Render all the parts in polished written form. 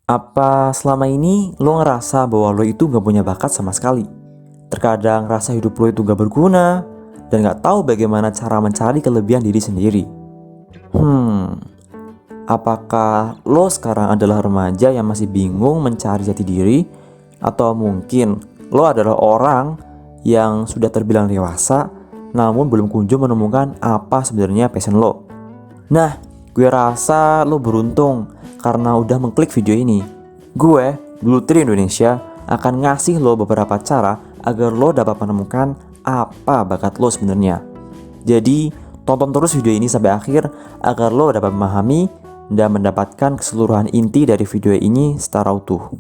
Apa selama ini lo ngerasa bahwa lo itu gak punya bakat sama sekali? Terkadang rasa hidup lo itu gak berguna dan gak tahu bagaimana cara mencari kelebihan diri sendiri. Apakah lo sekarang adalah remaja yang masih bingung mencari jati diri? Atau mungkin lo adalah orang yang sudah terbilang dewasa namun belum kunjung menemukan apa sebenarnya passion lo? Nah, gue rasa lo beruntung karena udah mengklik video ini. Gue, Blue Tree Indonesia, akan ngasih lo beberapa cara agar lo dapat menemukan apa bakat lo sebenarnya. Jadi, tonton terus video ini sampai akhir agar lo dapat memahami dan mendapatkan keseluruhan inti dari video ini secara utuh.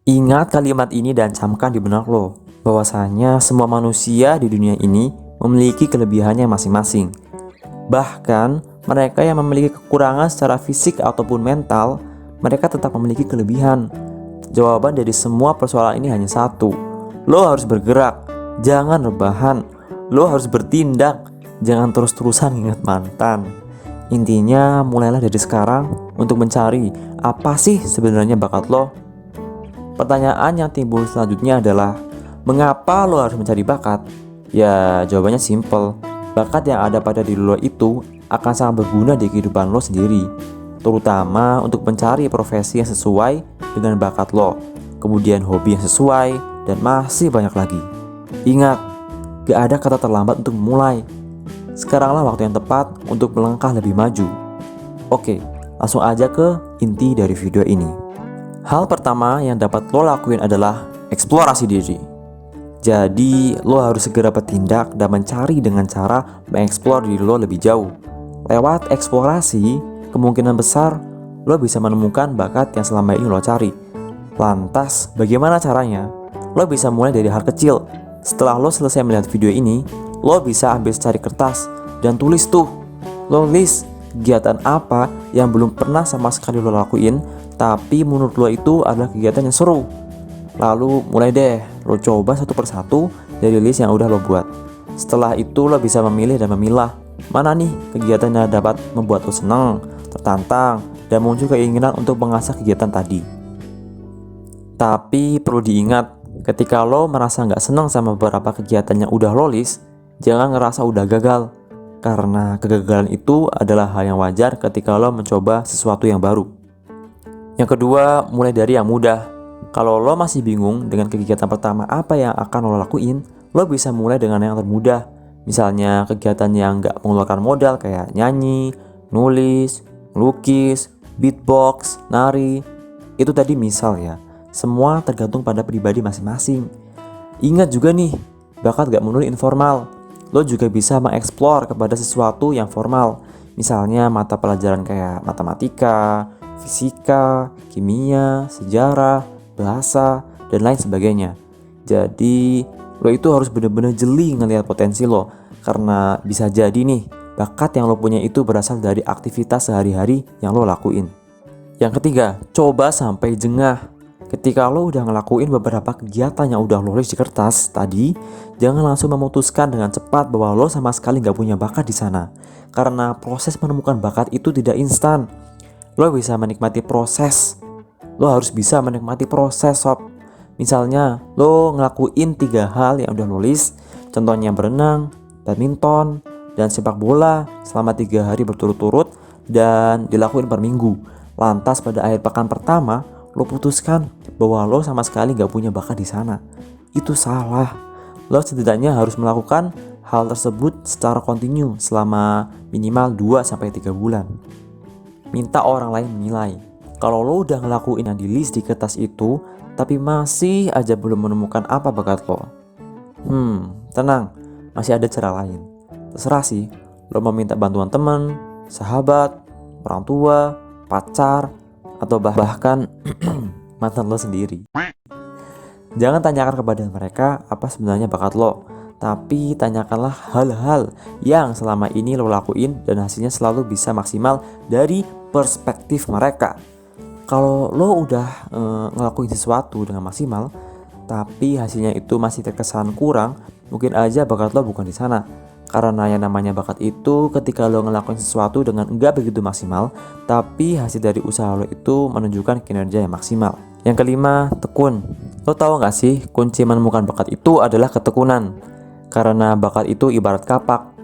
Ingat kalimat ini dan camkan di benak lo, bahwasanya semua manusia di dunia ini memiliki kelebihannya masing-masing. Bahkan, mereka yang memiliki kekurangan secara fisik ataupun mental, mereka tetap memiliki kelebihan. Jawaban dari semua persoalan ini hanya satu. Lo harus bergerak, jangan rebahan. Lo harus bertindak, jangan terus-terusan ingat mantan. Intinya, mulailah dari sekarang untuk mencari apa sih sebenarnya bakat lo. Pertanyaan yang timbul selanjutnya adalah, mengapa lo harus mencari bakat? Ya, jawabannya simple. Bakat yang ada pada diri lo itu akan sangat berguna di kehidupan lo sendiri, terutama untuk mencari profesi yang sesuai dengan bakat lo, kemudian hobi yang sesuai, dan masih banyak lagi. Ingat, gak ada kata terlambat untuk memulai. Sekaranglah waktu yang tepat untuk melangkah lebih maju. Oke, langsung aja ke inti dari video ini. Hal pertama yang dapat lo lakuin adalah eksplorasi diri. Jadi, lo harus segera bertindak dan mencari dengan cara mengeksplor diri lo lebih jauh. Lewat eksplorasi, kemungkinan besar lo bisa menemukan bakat yang selama ini lo cari. Lantas, bagaimana caranya? Lo bisa mulai dari hal kecil. Setelah lo selesai melihat video ini, lo bisa ambil secari kertas dan tulis tuh. Lo list kegiatan apa yang belum pernah sama sekali lo lakuin, tapi menurut lo itu adalah kegiatan yang seru. Lalu mulai deh, lo coba satu persatu dari list yang udah lo buat. Setelah itu lo bisa memilih dan memilah mana nih kegiatan yang dapat membuat lo senang, tertantang, dan muncul keinginan untuk mengasah kegiatan tadi. Tapi perlu diingat, ketika lo merasa nggak senang sama beberapa kegiatan yang udah lo list, jangan ngerasa udah gagal. Karena kegagalan itu adalah hal yang wajar ketika lo mencoba sesuatu yang baru. Yang kedua, mulai dari yang mudah. Kalau lo masih bingung dengan kegiatan pertama apa yang akan lo lakuin, lo bisa mulai dengan yang termudah. Misalnya kegiatan yang gak mengeluarkan modal kayak nyanyi, nulis, melukis, beatbox, nari. Itu tadi misal ya. Semua tergantung pada pribadi masing-masing. Ingat juga nih, bakat gak melulu informal. Lo juga bisa mengeksplor kepada sesuatu yang formal. Misalnya mata pelajaran kayak matematika, fisika, kimia, sejarah, bahasa, dan lain sebagainya. Jadi, lo itu harus benar-benar jeli ngelihat potensi lo. Karena bisa jadi nih, bakat yang lo punya itu berasal dari aktivitas sehari-hari yang lo lakuin. Yang ketiga, coba sampai jengah. Ketika lo udah ngelakuin beberapa kegiatan yang udah lo list di kertas tadi, jangan langsung memutuskan dengan cepat bahwa lo sama sekali gak punya bakat di sana. Karena proses menemukan bakat itu tidak instan. Lo bisa menikmati proses. Lo harus bisa menikmati proses, sob. Misalnya, lo ngelakuin 3 hal yang udah lo list. Contohnya berenang, badminton, dan sepak bola selama 3 hari berturut-turut dan dilakuin per minggu. Lantas pada akhir pekan pertama, lo putuskan bahwa lo sama sekali gak punya bakat di sana. Itu salah. Lo setidaknya harus melakukan hal tersebut secara kontinu selama minimal 2-3 bulan. Minta orang lain menilai. Kalau lo udah ngelakuin yang di list di kertas itu, tapi masih aja belum menemukan apa bakat lo, tenang, masih ada cara lain. Terserah sih, lo mau minta bantuan teman, sahabat, orang tua, pacar, atau bahkan mantan lo sendiri. Jangan tanyakan kepada mereka apa sebenarnya bakat lo, tapi tanyakanlah hal-hal yang selama ini lo lakuin dan hasilnya selalu bisa maksimal dari perspektif mereka. Kalau lo udah ngelakuin sesuatu dengan maksimal, tapi hasilnya itu masih terkesan kurang, mungkin aja bakat lo bukan di sana. Karena yang namanya bakat itu ketika lo ngelakuin sesuatu dengan enggak begitu maksimal, tapi hasil dari usaha lo itu menunjukkan kinerja yang maksimal. Yang kelima, tekun. Lo tahu nggak sih kunci menemukan bakat itu adalah ketekunan. Karena bakat itu ibarat kapak.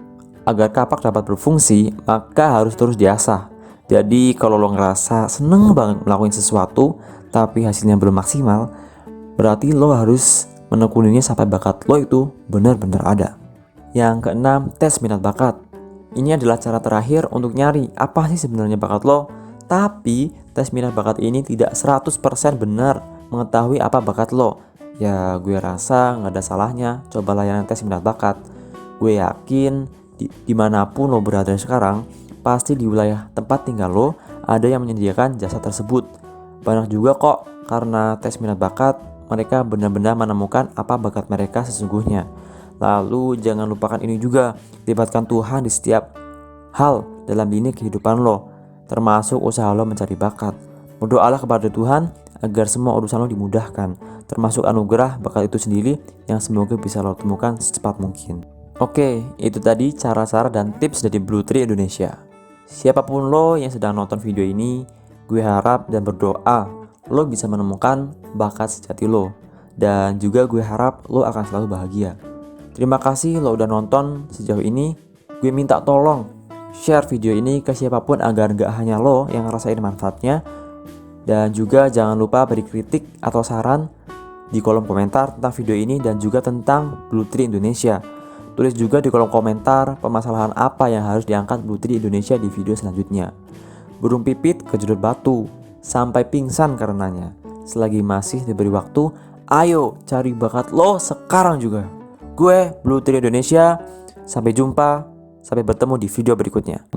Agar kapak dapat berfungsi, maka harus terus diasah. Jadi kalau lo ngerasa seneng banget melakukan sesuatu, tapi hasilnya belum maksimal, berarti lo harus menekuninya sampai bakat lo itu benar-benar ada. Yang keenam, tes minat bakat. Ini adalah cara terakhir untuk nyari apa sih sebenarnya bakat lo. Tapi tes minat bakat ini tidak 100% benar mengetahui apa bakat lo. Ya gue rasa nggak ada salahnya coba layanan tes minat bakat. Gue yakin dimanapun lo berada sekarang, pasti di wilayah tempat tinggal lo ada yang menyediakan jasa tersebut. Banyak juga kok, karena tes minat bakat mereka benar-benar menemukan apa bakat mereka sesungguhnya. Lalu jangan lupakan ini juga, libatkan Tuhan di setiap hal dalam lini kehidupan lo, termasuk usaha lo mencari bakat. Berdoalah kepada Tuhan agar semua urusan lo dimudahkan, termasuk anugerah bakat itu sendiri yang semoga bisa lo temukan secepat mungkin. Oke, itu tadi cara-cara dan tips dari Blue Tree Indonesia. Siapapun lo yang sedang nonton video ini, gue harap dan berdoa lo bisa menemukan bakat sejati lo. Dan juga gue harap lo akan selalu bahagia. Terima kasih lo udah nonton sejauh ini. Gue minta tolong share video ini ke siapapun agar gak hanya lo yang ngerasain manfaatnya. Dan juga jangan lupa beri kritik atau saran di kolom komentar tentang video ini dan juga tentang Blue Tree Indonesia. Tulis juga di kolom komentar permasalahan apa yang harus diangkat Blue Tree Indonesia di video selanjutnya. Burung pipit kejedot batu, sampai pingsan karenanya. Selagi masih diberi waktu, ayo cari bakat lo sekarang juga. Gue Blue Tree Indonesia, sampai jumpa, sampai bertemu di video berikutnya.